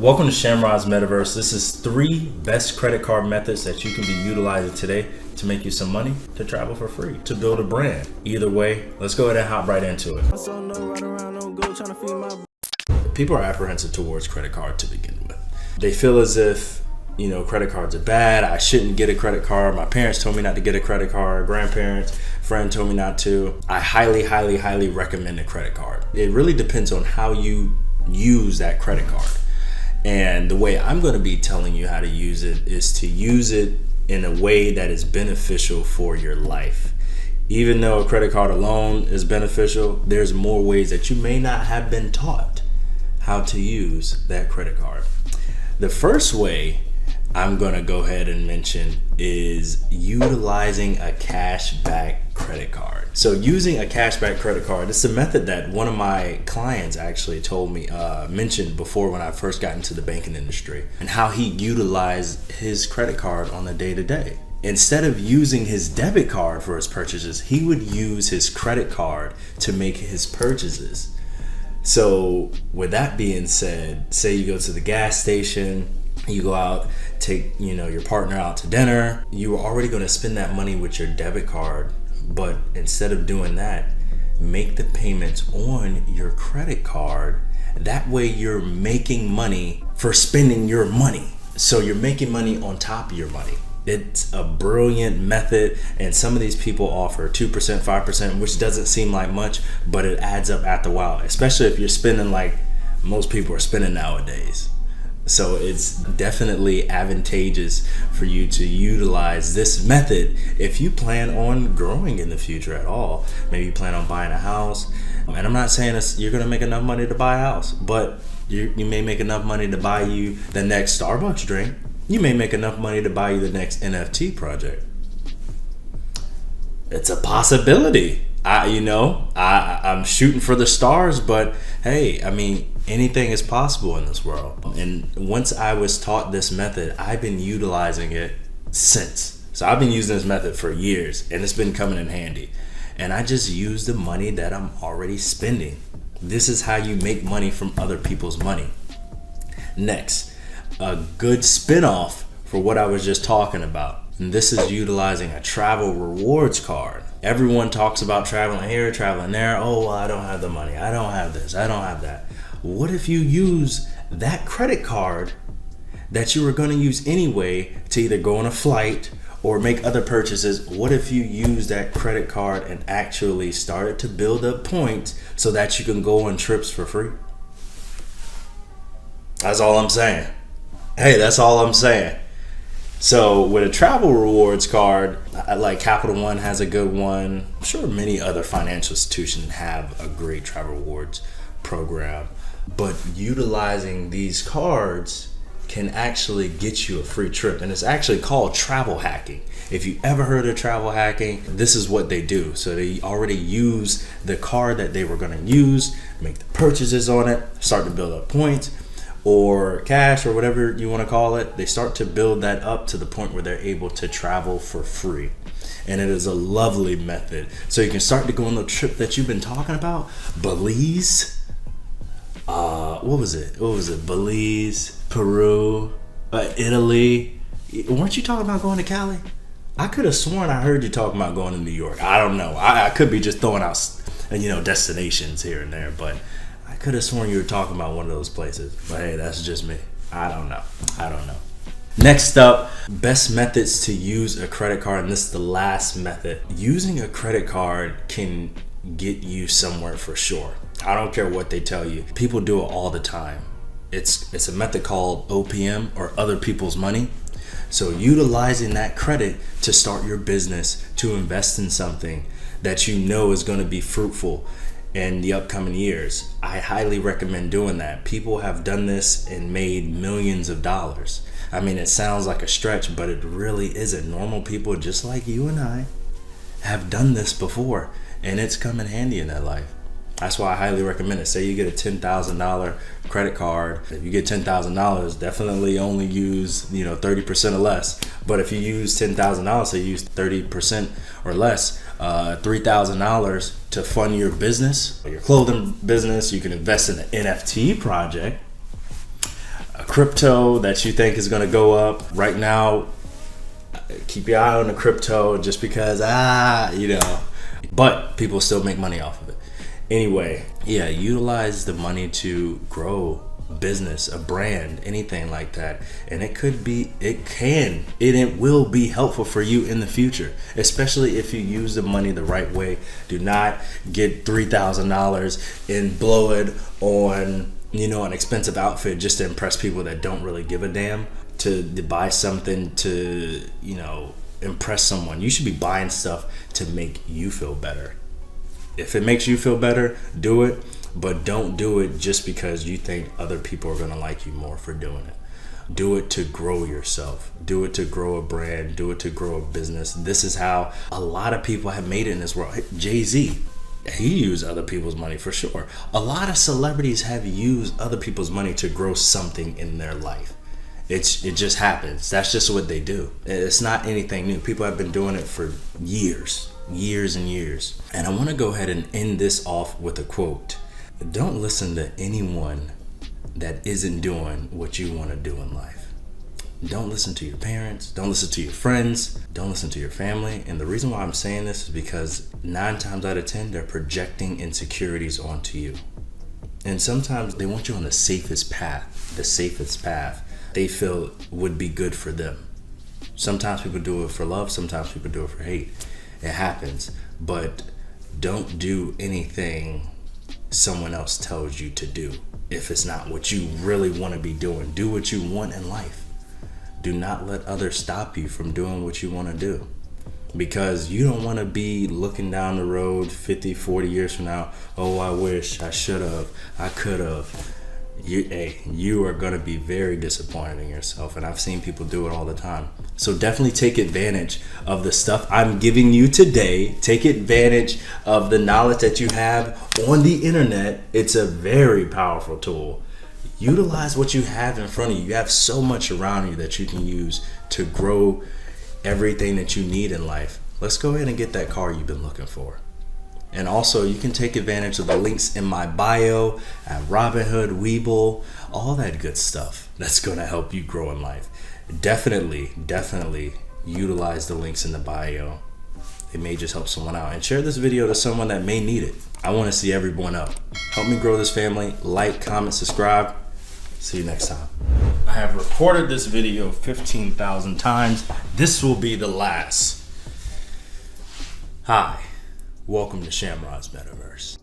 Welcome to Shamrod's Metaverse. This is 3 best credit card methods that you can be utilizing today to make you some money, to travel for free, to build a brand. Either way, let's go ahead and hop right into it. People are apprehensive towards credit card to begin with. They feel as if, credit cards are bad. I shouldn't get a credit card. My parents told me not to get a credit card. Grandparents, friend told me not to. I highly recommend a credit card. It really depends on how you use that credit card. And the way I'm going to be telling you how to use it is to use it in a way that is beneficial for your life. Even though a credit card alone is beneficial, there's more ways that you may not have been taught how to use that credit card. The first way I'm going to go ahead and mention is utilizing a cashback credit card. So using a cashback credit card, it's a method that one of my clients actually told me, mentioned before when I first got into the banking industry, and how he utilized his credit card on a day-to-day. Instead of using his debit card for his purchases, he would use his credit card to make his purchases. So with that being said, say you go to the gas station, you go out, take your partner out to dinner, you are already going to spend that money with your debit card, but instead of doing that, make the payments on your credit card. That way you're making money for spending your money. So you're making money on top of your money. It's a brilliant method, and some of these people offer 2%, 5%, which doesn't seem like much, but it adds up after a while, especially if you're spending like most people are spending nowadays. So it's definitely advantageous for you to utilize this method if you plan on growing in the future at all. Maybe you plan on buying a house. And I'm not saying you're going to make enough money to buy a house, but you may make enough money to buy you the next Starbucks drink. You may make enough money to buy you the next NFT project. It's a possibility. I'm shooting for the stars, but hey, anything is possible in this world. And once I was taught this method, I've been utilizing it since. So I've been using this method for years, and it's been coming in handy. And I just use the money that I'm already spending. This is how you make money from other people's money. Next, a good spinoff for what I was just talking about. And this is utilizing a travel rewards card. Everyone talks about traveling here, traveling there. Oh, well, I don't have the money. I don't have this. I don't have that. What if you use that credit card that you were going to use anyway to either go on a flight or make other purchases? What if you use that credit card and actually started to build up points so that you can go on trips for free? That's all I'm saying. Hey, that's all I'm saying. So with a travel rewards card, like Capital One has a good one. I'm sure many other financial institutions have a great travel rewards program. But utilizing these cards can actually get you a free trip. And it's actually called travel hacking. If you ever heard of travel hacking, this is what they do. So they already use the card that they were going to use, make the purchases on it, start to build up points or cash or whatever you want to call it. They start to build that up to the point where they're able to travel for free. And it is a lovely method. So you can start to go on the trip that you've been talking about. Belize. What was it? Belize, Peru, Italy. Weren't you talking about going to Cali? I could have sworn I heard you talking about going to New York. I don't know. I could be just throwing out, destinations here and there, but I could have sworn you were talking about one of those places. But hey, that's just me. I don't know. Next up, best methods to use a credit card, and this is the last method. Using a credit card can get you somewhere for sure. I don't care what they tell you. People do it all the time. It's a method called OPM, or other people's money. So utilizing that credit to start your business, to invest in something that you know is going to be fruitful in the upcoming years. I highly recommend doing that. People have done this and made millions of dollars. It sounds like a stretch, but it really isn't. Normal people just like you and I have done this before, and it's come in handy in their life. That's why I highly recommend it. Say you get a $10,000 credit card. If you get $10,000, definitely only use 30% or less. But if you use $10,000, so you use 30% or less, $3,000 to fund your business, your clothing business. You can invest in an NFT project, a crypto that you think is going to go up right now, keep your eye on the crypto just because, but people still make money off of it. Anyway, yeah, utilize the money to grow business, a brand, anything like that. And it will be helpful for you in the future, especially if you use the money the right way. Do not get $3,000 and blow it on, an expensive outfit just to impress people that don't really give a damn. To buy something to, impress someone. You should be buying stuff to make you feel better. If it makes you feel better, do it. But don't do it just because you think other people are going to like you more for doing it. Do it to grow yourself. Do it to grow a brand. Do it to grow a business. This is how a lot of people have made it in this world. Jay-Z, he used other people's money for sure. A lot of celebrities have used other people's money to grow something in their life. It just happens. That's just what they do. It's not anything new. People have been doing it for years and years. And I want to go ahead and end this off with a quote. Don't listen to anyone that isn't doing what you want to do in life. Don't listen to your parents. Don't listen to your friends. Don't listen to your family. And the reason why I'm saying this is because 9 times out of 10, they're projecting insecurities onto you. And sometimes they want you on the safest path they feel would be good for them. Sometimes people do it for love. Sometimes people do it for hate. It happens. But don't do anything someone else tells you to do if it's not what you really want to be doing. Do what you want in life. Do not let others stop you from doing what you want to do, because you don't want to be looking down the road 50, 40 years from now. Oh, I wish I should have, I could have. You are going to be very disappointed in yourself, and I've seen people do it all the time. So definitely take advantage of the stuff I'm giving you today. Take advantage of the knowledge that you have on the internet. It's a very powerful tool. Utilize what you have in front of you. You have so much around you that you can use to grow everything that you need in life. Let's go ahead and get that car you've been looking for. And also, you can take advantage of the links in my bio at Robinhood, Webull, all that good stuff that's going to help you grow in life. Definitely utilize the links in the bio. It may just help someone out. And share this video to someone that may need it. I want to see everyone up. Help me grow this family. Like, comment, subscribe. See you next time. I have recorded this video 15,000 times. This will be the last. Hi. Welcome to Shamrod's Metaverse.